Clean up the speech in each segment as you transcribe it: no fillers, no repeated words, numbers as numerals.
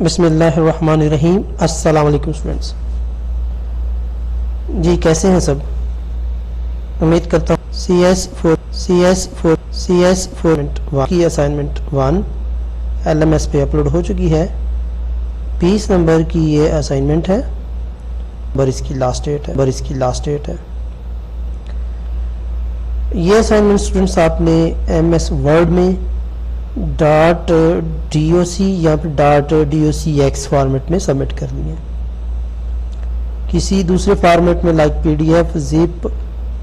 बिस्मिल्लाहिर्रहमानिर्रहीम। अस्सलाम वालेकुम स्टूडेंट्स। जी कैसे हैं सब? उम्मीद करता हूँ CS4 की असाइनमेंट 1 LMS पे अपलोड हो चुकी है। 20 नंबर की ये असाइनमेंट है, पर इसकी लास्ट डेट है। ये असाइनमेंट स्टूडेंट्स आपने MS वर्ड में .doc या फिर .docx फॉर्मेट में सबमिट करनी है। किसी दूसरे फॉर्मेट में लाइक PDF, जिप,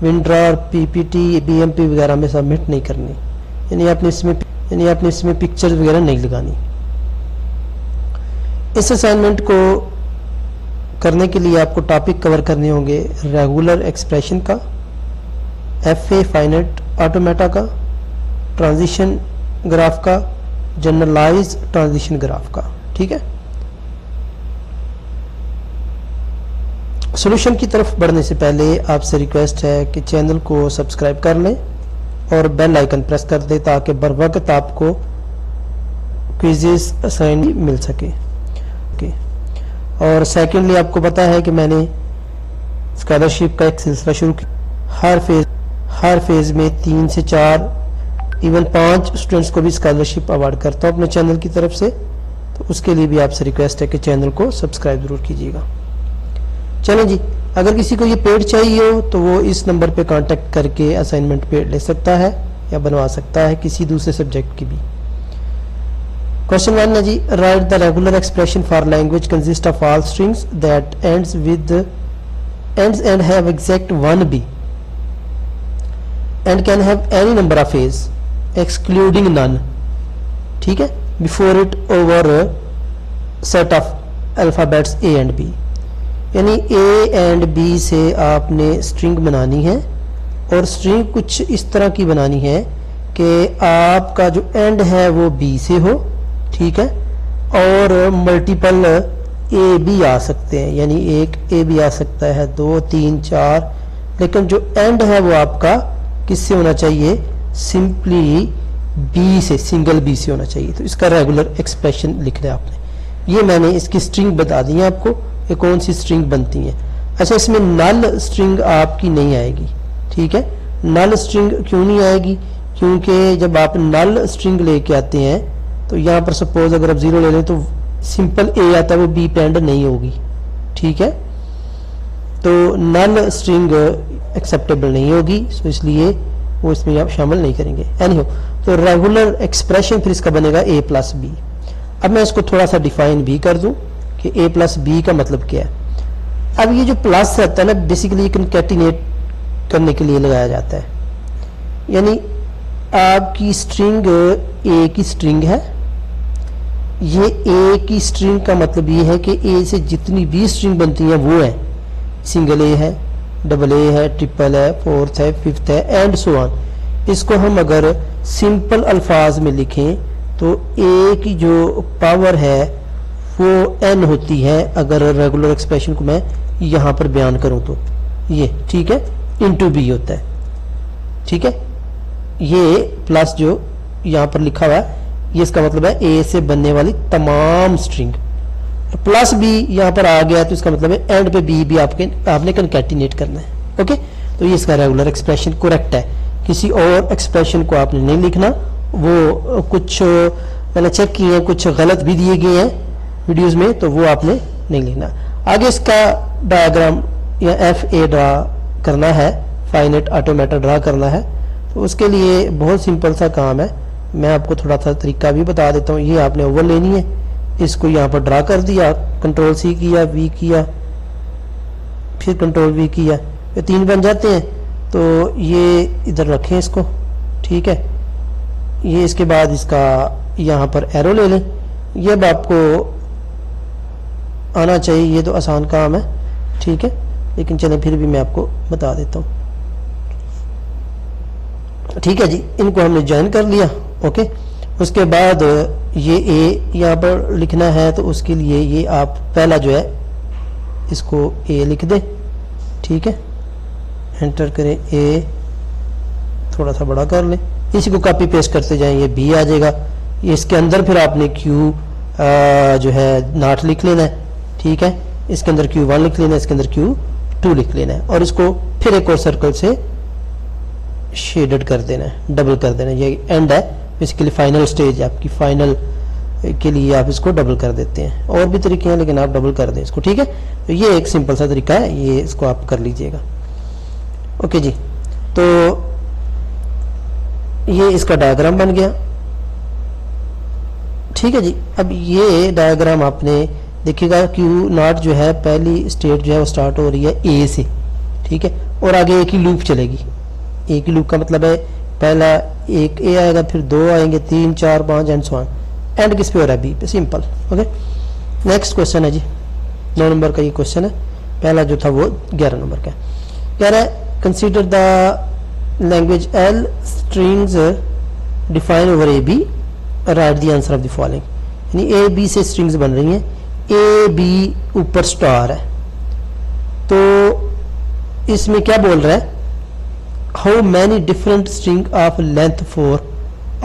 विंड्रा और PPT, BMP वगैरह में सबमिट नहीं करनी, यानी आपने इसमें पिक्चर्स वगैरह नहीं लगानी। इस असाइनमेंट को करने के लिए आपको टॉपिक कवर करने होंगे रेगुलर एक्सप्रेशन का, FA फाइनाइट ऑटोमेटा का, ट्रांजिशन ग्राफ का, जनरलाइज ट्रांजिशन ग्राफ का। ठीक है, सॉल्यूशन की तरफ बढ़ने से पहले आपसे रिक्वेस्ट है कि चैनल को सब्सक्राइब कर लें और बेल आइकन प्रेस कर दें ताकि बर वक्त आपको क्विज़ेस असाइन मिल सके। और सेकेंडली आपको पता है कि मैंने स्कॉलरशिप का एक सिलसिला शुरू किया। हर फेज में 3 से 4 इवन 5 स्टूडेंट्स को भी स्कॉलरशिप अवार्ड करता हूँ अपने चैनल की तरफ से, तो उसके लिए भी आपसे रिक्वेस्ट है कि चैनल को सब्सक्राइब जरूर कीजिएगा। चलें जी, अगर किसी को ये पेड चाहिए हो तो वो इस नंबर पे कांटेक्ट करके असाइनमेंट पेड ले सकता है या बनवा सकता है किसी दूसरे सब्जेक्ट की भी। क्वेश्चन 1 है जी, write the regular expression for language consist of all strings that ends and have exact 1B and can have any number of A's excluding none, ठीक है, before it over a set of alphabets A and B। यानी A and B से आपने string बनानी है और string कुछ इस तरह की बनानी है कि आपका जो एंड है वो B से हो, ठीक है, और मल्टीपल A भी आ सकते हैं, यानी एक A भी आ सकता है, 2, 3, 4, लेकिन जो एंड है वो आपका किससे होना चाहिए? सिंपली B से, सिंगल B से होना चाहिए। तो इसका रेगुलर एक्सप्रेशन लिखना है आपने। ये मैंने इसकी स्ट्रिंग बता दी है आपको, ये कौन सी स्ट्रिंग बनती है। अच्छा, इसमें नल स्ट्रिंग आपकी नहीं आएगी, ठीक है। नल स्ट्रिंग क्यों नहीं आएगी? क्योंकि जब आप नल स्ट्रिंग लेके आते हैं तो यहाँ पर सपोज अगर आप 0 ले लें तो सिंपल A आता है, वो B पे एंड नहीं होगी, ठीक है। तो नल स्ट्रिंग एक्सेप्टेबल नहीं होगी, सो इसलिए वो इसमें आप शामिल नहीं करेंगे। एनीहो, तो रेगुलर एक्सप्रेशन फिर इसका बनेगा A प्लस B। अब मैं इसको थोड़ा सा डिफाइन भी कर दूं कि A प्लस B का मतलब क्या है। अब ये जो प्लस रहता है ना, बेसिकली कंकैटिनेट करने के लिए लगाया जाता है, यानी आपकी स्ट्रिंग A की स्ट्रिंग है, ये A की स्ट्रिंग का मतलब ये है कि A से जितनी भी स्ट्रिंग बनती है वो है, सिंगल A है, डबल A है, ट्रिपल है, फोर्थ है, फिफ्थ है, एंड सो ऑन। इसको हम अगर सिंपल अल्फाज में लिखें तो A की जो पावर है वो N होती है, अगर रेगुलर एक्सप्रेशन को मैं यहाँ पर बयान करूँ तो ये, ठीक है, इंटू B होता है, ठीक है। ये प्लस जो यहाँ पर लिखा हुआ है ये इसका मतलब है A से बनने वाली तमाम स्ट्रिंग। प्लस B यहाँ पर आ गया तो इसका मतलब है एंड पे B भी आपने कंकैटिनेट करना है। ओके, तो ये इसका रेगुलर एक्सप्रेशन करेक्ट है। किसी और एक्सप्रेशन को आपने नहीं लिखना, वो कुछ मैंने चेक किए हैं, कुछ गलत भी दिए गए हैं वीडियोस में, तो वो आपने नहीं लिखना। आगे इसका डायग्राम या FA ड्रा करना है, फाइनाइट ऑटोमेटा ड्रा करना है, तो उसके लिए बहुत सिंपल सा काम है। मैं आपको थोड़ा सा तरीका भी बता देता हूँ। ये आपने ओवर लेनी है, इसको यहाँ पर ड्रा कर दिया, कंट्रोल C किया, V किया, फिर कंट्रोल V किया, ये 3 बन जाते हैं। तो ये इधर रखें इसको, ठीक है। ये इसके बाद इसका यहाँ पर एरो ले लें। ये अब आपको आना चाहिए, ये तो आसान काम है, ठीक है, लेकिन चलें फिर भी मैं आपको बता देता हूँ। ठीक है जी, इनको हमने ज्वाइन कर लिया। ओके, उसके बाद ये A यहाँ पर लिखना है, तो उसके लिए ये आप पहला जो है इसको A लिख दें, ठीक है, एंटर करें A, थोड़ा सा बड़ा कर लें, इसी को कॉपी पेस्ट करते जाएं, ये B आ जाएगा। ये इसके अंदर फिर आपने Q जो है नॉट लिख लेना है, ठीक है। इसके अंदर Q1 लिख लेना है, इसके अंदर Q2 लिख लेना है, और इसको फिर एक और सर्कल से शेडेड कर देना है, डबल कर देना है। ये एंड है बेसिकली, फाइनल स्टेज है आपकी, फाइनल के लिए आप इसको डबल कर देते हैं। और भी तरीके हैं लेकिन आप डबल कर दें इसको, ठीक है। तो ये एक सिंपल सा तरीका है, ये इसको आप कर लीजिएगा। ओके जी, तो ये इसका डायग्राम बन गया, ठीक है जी। अब ये डायग्राम आपने देखिएगा, Q0 जो है पहली स्टेट जो है वो स्टार्ट हो रही है A से, ठीक है, और आगे एक ही लूप चलेगी। एक ही लूप का मतलब है पहला एक A आएगा, फिर 2 आएंगे, 3 4 5 एंड सो ऑन। एंड किस पे हो रहा है? B पे, सिंपल। ओके, नेक्स्ट क्वेश्चन है जी, 9 नंबर का ये क्वेश्चन है। पहला जो था वो 11 नंबर का कह रहा है, consider the language L strings define over AB, right the answer of the following. यानी A B से स्ट्रिंग्स बन रही हैं, A B ऊपर स्टार है, तो इसमें क्या बोल रहा है? How many different string of length 4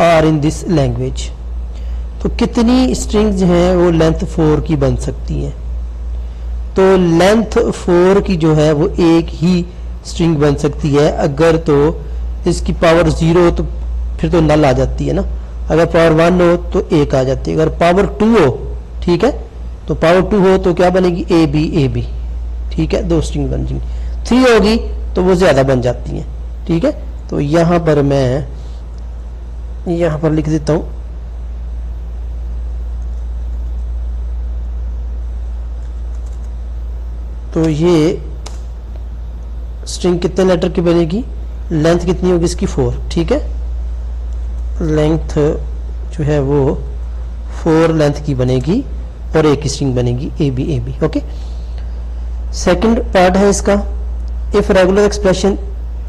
are in this language. तो कितनी स्ट्रिंग्स हैं वो लेंथ 4 की बन सकती हैं? तो लेंथ 4 की जो है वो एक ही स्ट्रिंग बन सकती है। अगर तो इसकी पावर 0 हो तो फिर तो नल आ जाती है ना, अगर पावर 1 हो तो 1 आ जाती है, अगर पावर 2 हो, ठीक है, तो पावर 2 हो तो क्या बनेगी? ए बी, ठीक है, 2 स्ट्रिंग बन जाएंगी। 3 होगी तो वो ज्यादा बन जाती हैं, ठीक है। तो यहां पर मैं यहां पर लिख देता हूं, तो ये स्ट्रिंग कितने लेटर की बनेगी? लेंथ कितनी होगी इसकी? 4, ठीक है। लेंथ जो है वो 4 लेंथ की बनेगी और एक स्ट्रिंग बनेगी A B. Okay, second part है इसका, if regular expression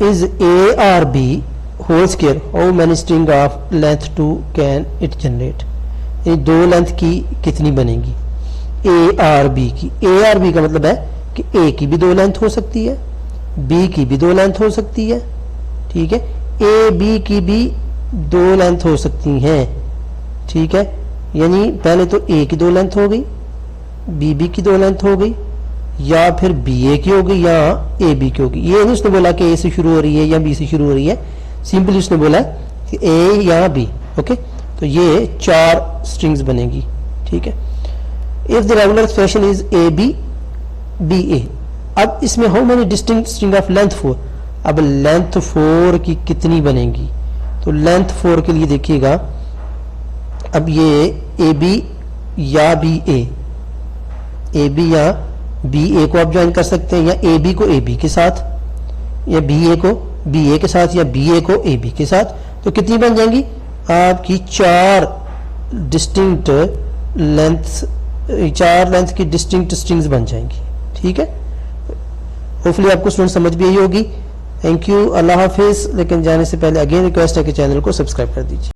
is A or B whole square, how many string of length 2 can it generate. ये 2 लेंथ की कितनी बनेगी? ए आर बी की। ए आर बी का मतलब है कि ए की भी 2 लेंथ हो सकती है, बी की भी 2 लेंथ हो सकती है, ठीक है, ए बी की भी 2 लेंथ हो सकती हैं, ठीक है। यानी पहले तो ए की 2 लेंथ हो गई, बी की 2 लेंथ हो गई, या फिर बी ए की हो गई या ए बी की होगी। ये नहीं उसने बोला कि ए से शुरू हो रही है या बी से शुरू हो रही है, सिंपली उसने बोला कि ए या बी। ओके, तो ये 4 स्ट्रिंग्स बनेगी, ठीक है। If the regular expression is A B B A, अब इसमें how many distinct string of length 4, अब लेंथ 4 की कितनी बनेगी? तो लेंथ 4 के लिए देखिएगा, अब ये ए बी या बी ए बी या बी ए को आप ज्वाइन कर सकते हैं, या ए बी को ए बी के साथ, या बी ए को बी ए के साथ, या बी ए को ए बी के साथ। तो कितनी बन जाएंगी आपकी? 4 डिस्टिंक्ट लेंथ, 4 लेंथ की डिस्टिंक्ट स्ट्रिंग्स बन जाएंगी, ठीक है। होपफुली आपको स्टूडेंट समझ भी आई होगी। थैंक यू, अल्लाह हाफिज। लेकिन जाने से पहले अगेन रिक्वेस्ट है कि चैनल को सब्सक्राइब कर दीजिए।